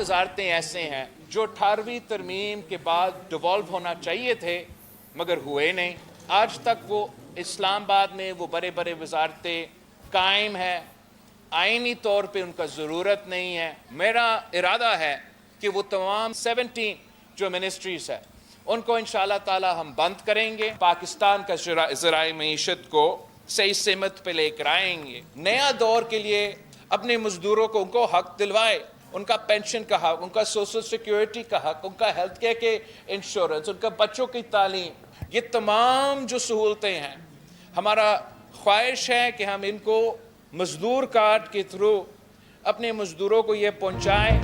वजारतें ऐसे हैं जो 18वीं तरमीम के बाद डिवॉल्व होना चाहिए थे मगर हुए नहीं। आज तक वो इस्लामाबाद में वो बड़े बड़े वजारतें कायम है, आईनी तौर पे उनका ज़रूरत नहीं है। मेरा इरादा है कि वो तमाम 17 जो मिनिस्ट्रीज़ है उनको इंशाअल्लाह ताला हम बंद करेंगे, पाकिस्तान का ज़राए मईशत को सही सिमत पे लेकर आएंगे। नया दौर के लिए अपने मजदूरों को उनको हक दिलवाए, उनका पेंशन का हक, उनका सोशल सिक्योरिटी का हक, उनका हेल्थ केयर के इंश्योरेंस, उनका बच्चों की तालीम, ये तमाम जो सहूलतें हैं हमारा ख्वाहिश है कि हम इनको मजदूर कार्ड के थ्रू अपने मजदूरों को ये पहुँचाएँ।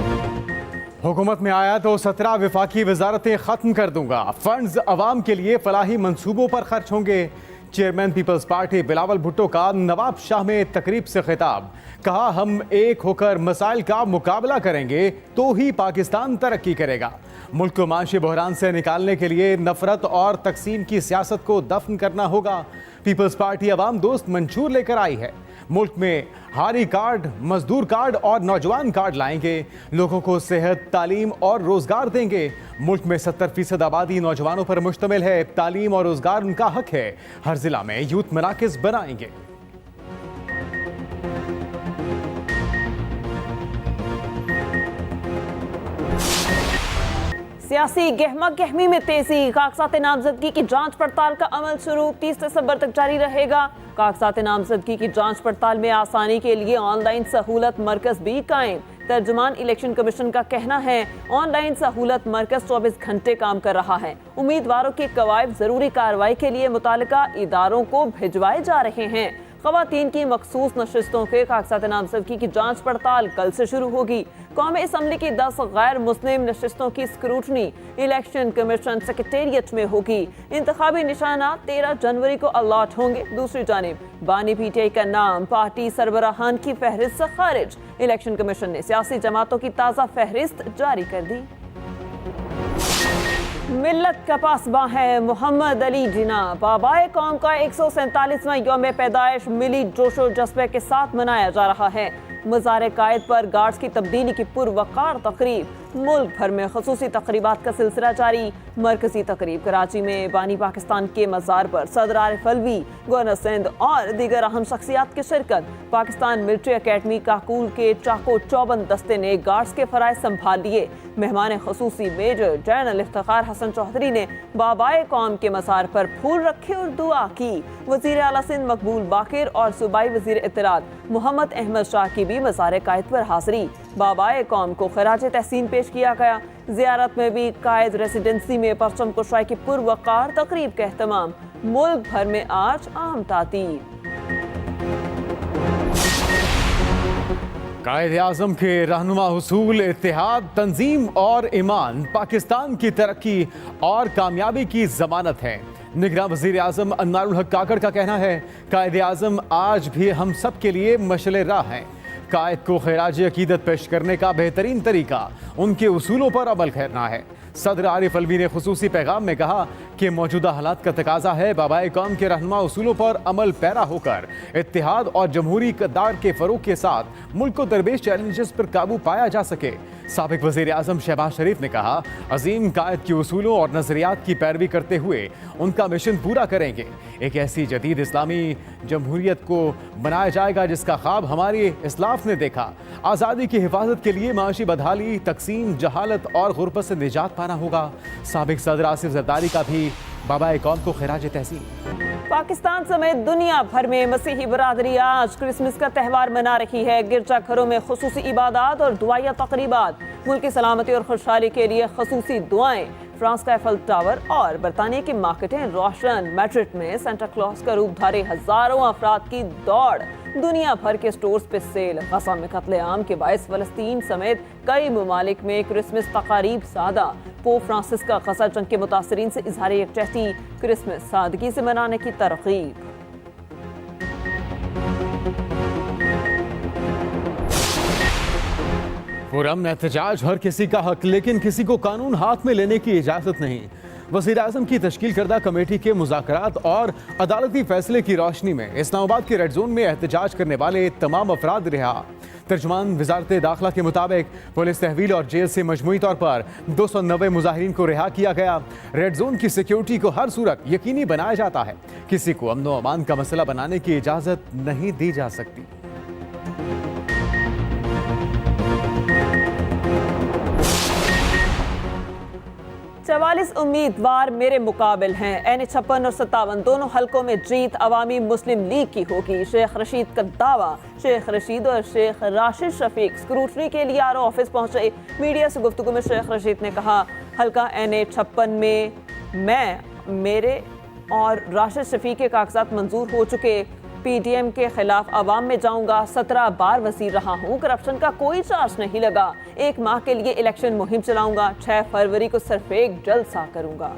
हुकूमत में आया तो 17 विफाकी वजारतें ख़त्म कर दूंगा, फंड्स अवाम के लिए फलाही मंसूबों पर खर्च होंगे। Chairman People's Party Bilawal Bhutto का नवाब शाह में तकरीब से खिताब, कहा हम एक होकर मसाइल का मुकाबला करेंगे तो ही पाकिस्तान तरक्की करेगा। मुल्क को माशी बहरान से निकालने के लिए नफरत और तकसीम की सियासत को दफन करना होगा। पीपल्स पार्टी अवाम दोस्त मंशूर लेकर आई है। मुल्क में हारी कार्ड, मजदूर कार्ड और नौजवान कार्ड लाएंगे, लोगों को सेहत, तालीम और रोजगार देंगे। मुल्क में 70% आबादी नौजवानों पर मुश्तमिल है, तालीम और रोजगार उनका हक है। हर जिला में यूथ मराकज बनाएंगे। सियासी गहमा गहमी में तेजी, कागजात नामजदगी की जांच पड़ताल का अमल शुरू 30 दिसंबर तक जारी रहेगा। कागजात नामजदगी की जांच पड़ताल में आसानी के लिए ऑनलाइन सहूलत मरकज भी कायम। तर्जुमान इलेक्शन कमीशन का कहना है ऑनलाइन सहूलत मरकज 24 घंटे काम कर रहा है। उम्मीदवारों के कवायद जरूरी कार्रवाई के लिए मुतालिका इदारों को भिजवाए जा रहे हैं। ख़वातीन की मखसूस नशिस्तों के कागजात नामजदगी की जांच पड़ताल कल से शुरू होगी। कौमी असम्बली की 10 गैर मुस्लिम नशिस्तों की स्क्रूटनी इलेक्शन कमीशन सेक्रेटेरिएट में होगी। इंतखाबी निशाना 13 जनवरी को अलॉट होंगे। दूसरी जानिब बानी पीटीआई का नाम पार्टी सरबराहान की फहरिस्त से खारिज। इलेक्शन कमीशन ने सियासी जमातों की ताज़ा फहरिस्त जारी कर दी। मिल्लत का पासबां है मोहम्मद अली जिना। बाबाए कौम का 147वां यौम पैदाइश मिली जोशो जज्बे के साथ मनाया जा रहा है। मज़ार कायद पर गार्ड्स की तब्दीली की पुरवकार तकरीब, मुल्क भर में खसूसी तकरीबात का सिलसिला जारी। मरकजी तकरीब कराची में बानी पाकिस्तान के मज़ार पर सदर आरिफ अलवी, गवर्नर सिंध और दीगर अहम शख्सियात की शिरकत। पाकिस्तान मिलिट्री अकेडमी काकूल के चाको चौबंद दस्ते ने गार्ड्स के फराइज संभाल लिए। मेहमान खसूसी मेजर जनरल इफ्तिखार हसन चौधरी ने बाबाए कौम के मज़ार पर फूल रखे और दुआ की। वज़ीर आला सिंध मकबूल बाकिर और सूबाई वज़ीर इत्तलात मोहम्मद अहमद शाह की भी मज़ार कायद पर हाज़री। बाबाए कौम को खराज तहसीन पेश किया गया। ज़ियारत में भी कायद रेसिडेंसी में परचम कुशाई की पुरवकार तकरीब का एहतमाम। मुल्क भर में आज आम तातीब। कायद आज़म के रहनुमा हुसूल, इत्तेहाद, तंजीम और ईमान पाकिस्तान की तरक्की और कामयाबी की जमानत है। निगरां वज़ीर आज़म अन्वारुल हक काकड़ का कहना है कायद आज़म आज भी हम सब के लिए मशअल राह हैं। कायद को खिराज अकीदत पेश करने का बेहतरीन तरीका उनके उसूलों पर अमल करना है। सदर आरिफ अलवी ने खुसूसी पैगाम में कहा कि मौजूदा हालात का तकाजा है बाबाए कौम के रहनुमा उसूलों पर अमल पैरा होकर इत्तेहाद और जमहूरी इक़्तिदार के फ़रोग़ के साथ मुल्क को दरपेश चैलेंजेस पर काबू पाया जा सके। साबिक़ वज़ीर आज़म शहबाज शरीफ ने कहा अजीम कायद के उसूलों और नज़रियात की पैरवी करते हुए उनका मिशन पूरा करेंगे। एक ऐसी जदीद इस्लामी जमहूरियत को बनाया जाएगा जिसका ख्वाब हमारे इस्लाफ ने देखा। आज़ादी की हिफाजत के लिए माशी बदहाली, तकसीम, जहालत और गुरबत से निजात पाना होगा। साबिक़ सदर आसिफ जरदारी का भी बाबाए कौम को खिराज तहसीन। पाकिस्तान समेत दुनिया भर में मसीही बरादरी आज क्रिसमस का त्यौहार मना रही है। गिरजाघरों में खुसूसी इबादत और दुआया तकरीबात, मुल्क की सलामती और खुशहाली के लिए खसूसी दुआएं। फ्रांस का एफल टावर और बरतानिया की मार्केटें रोशन। मैड्रिड में सेंटा क्लॉज का रूप धारे हजारों अफराद की दौड़। दुनिया भर के स्टोर्स पे सेल। गजा में कत्लेआम के बायस फलस्तीन समेत कई ममालिक में क्रिसमस तकारीब सादा। पोप फ्रांसिस का गजा जंग के मुतासरीन से इजहार यकजहती, क्रिसमस सादगी से मनाने की तरगीब। पुरअमन एहतजाज हर किसी का हक, लेकिन किसी को कानून हाथ में लेने की इजाज़त नहीं। वज़ीर आज़म की तश्कील करदा कमेटी के मुज़ाकरात और अदालती फैसले की रोशनी में इस्लामाबाद के रेड जोन में एहतजाज करने वाले तमाम अफराद रिहा। तर्जुमान वजारत दाखिला के मुताबिक पुलिस तहवील और जेल से मजमूई तौर पर 290 मुजाहिरीन को रिहा किया गया। रेड जोन की सिक्योरिटी को हर सूरत यकीनी बनाया जाता है। किसी को अमन व अमान का मसला बनाने की इजाजत नहीं दी जा सकती। चवालीस उम्मीदवार मेरे मुकाबिल हैं। N56 और 57 दोनों हलकों में जीत अवामी मुस्लिम लीग की होगी। शेख रशीद का दावा। शेख रशीद और शेख राशिद शफीक स्क्रूटनी के लिए आरओ ऑफिस पहुंचे। मीडिया से गुफ्तगू में शेख रशीद ने कहा, हलका N56 में मेरे और राशिद शफीक के कागजात मंजूर हो चुके। PDM के खिलाफ अवाम में जाऊंगा। 17 बार वजीर रहा हूं। करप्शन का कोई चार्ज नहीं लगा। 1 माह के लिए इलेक्शन मुहिम चलाऊंगा। 6 फरवरी को सिर्फ एक जलसा करूंगा।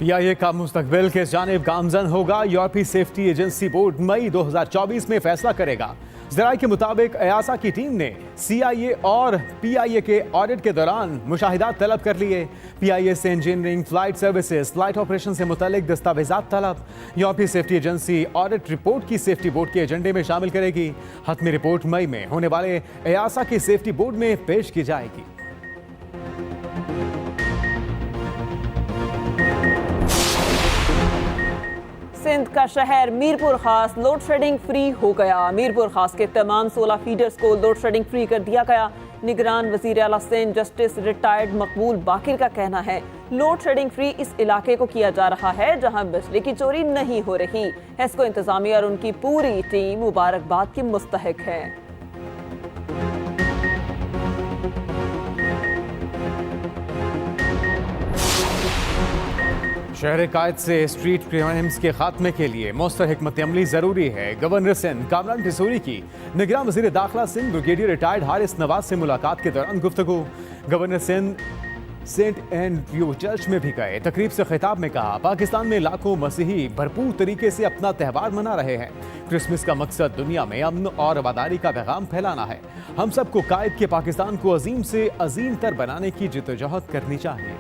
PIA का मुस्तकबिल किस जानिब गामजन होगा, यूरोपीय सेफ्टी एजेंसी बोर्ड मई 2024 में फैसला करेगा। ज़राए के मुताबिक EASA की टीम ने CIA और PIA के ऑडिट के दौरान मुशाहिदात तलब कर लिए। PIA से engineering, flight services, flight operation से मुतालिक दस्तावेजात तलब। यूरोपीय सेफ्टी एजेंसी ऑडिट रिपोर्ट की सेफ्टी बोर्ड के एजेंडे में शामिल करेगी। हतमी रिपोर्ट मई में होने वाले EASA के सेफ्टी बोर्ड में पेश की जाएगी। सिंध का शहर मीरपुर खास लोड शेडिंग फ्री हो गया। मीरपुर खास के तमाम 16 फीडर्स को लोड शेडिंग फ्री कर दिया गया। निगरान वजीर आला सिंध जस्टिस रिटायर्ड मकबूल बाकिर का कहना है, लोड शेडिंग फ्री इस इलाके को किया जा रहा है जहां बिजली की चोरी नहीं हो रही। हेस्को इंतजामिया और उनकी पूरी टीम मुबारकबाद की मुस्तहिक है। शहर कायद से स्ट्रीट क्राइम्स के खात्मे के लिए मौसर हिकमत अमली जरूरी है। गवर्नर सिंध कामरान टिसूरी की निगरान वजीर दाखिला सिंध ब्रिगेडियर रिटायर्ड हारिस नवाज से मुलाकात के दौरान गुफ्तगू। Governor Sindh Saint Andrew church में भी गए। तकरीब से खिताब में कहा, पाकिस्तान में लाखों मसीही भरपूर तरीके से अपना त्यौहार मना रहे हैं। क्रिसमस का मकसद दुनिया में अमन और आबादी का पैगाम फैलाना है। हम सबको कायद के पाकिस्तान को अजीम से अजीम तर बनाने की जिद्दोजहद करनी चाहिए।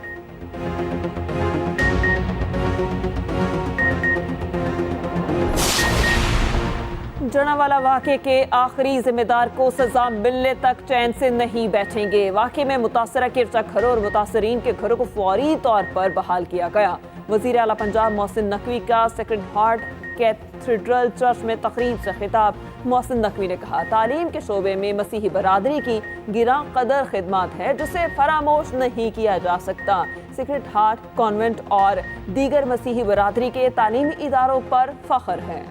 जनावाला वाक़े के आखिरी जिम्मेदार को सजा मिलने तक चैन से नहीं बैठेंगे। वाक़े में मुतासरा गिरजा घरों और मुतासरीन के घरों को फौरी तौर पर बहाल किया गया। वज़ीर आला पंजाब मोहसिन नकवी का सेक्रेड हार्ट कैथेड्रल चर्च में तकरीब से खिताब। मोहसिन नकवी ने कहा, तालीम के शोबे में मसीही बरादरी की गिरा कदर खिदमत है जिसे फरामोश नहीं किया जा सकता। सेक्रेड हार्ट कॉन्वेंट और दीगर मसीही बरादरी के तालीमी इदारों पर फख्र है।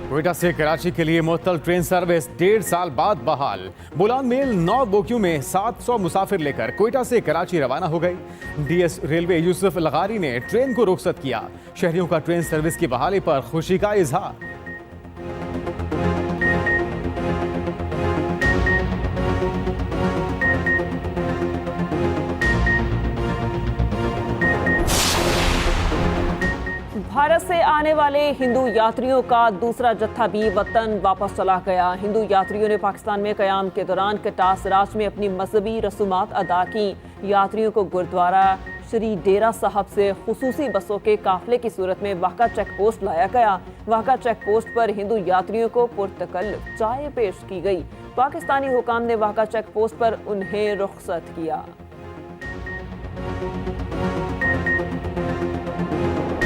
क्वेटा से कराची के लिए मुअत्तल ट्रेन सर्विस 1.5 साल बाद बहाल। बुलान मेल 9 बोगियों में 700 मुसाफिर लेकर क्वेटा से कराची रवाना हो गई। DS रेलवे यूसुफ लगारी ने ट्रेन को रुखसत किया। शहरियों का ट्रेन सर्विस की बहाली पर खुशी का इजहार। भारत से आने वाले हिंदू यात्रियों का दूसरा जत्था भी वतन वापस चला गया। हिंदू यात्रियों ने पाकिस्तान में क़याम के दौरान कटास राज में अपनी मजहबी रसूमात अदा की। यात्रियों को गुरुद्वारा श्री डेरा साहब से खुसूसी बसों के काफिले की सूरत में वाक़ा चेक पोस्ट लाया गया। वाक़ा चेक पोस्ट पर हिंदू यात्रियों को पुरतकल्लुफ़ चाय पेश की गई। पाकिस्तानी हुकाम ने वाक़ा चेक पोस्ट पर उन्हें रुखसत किया।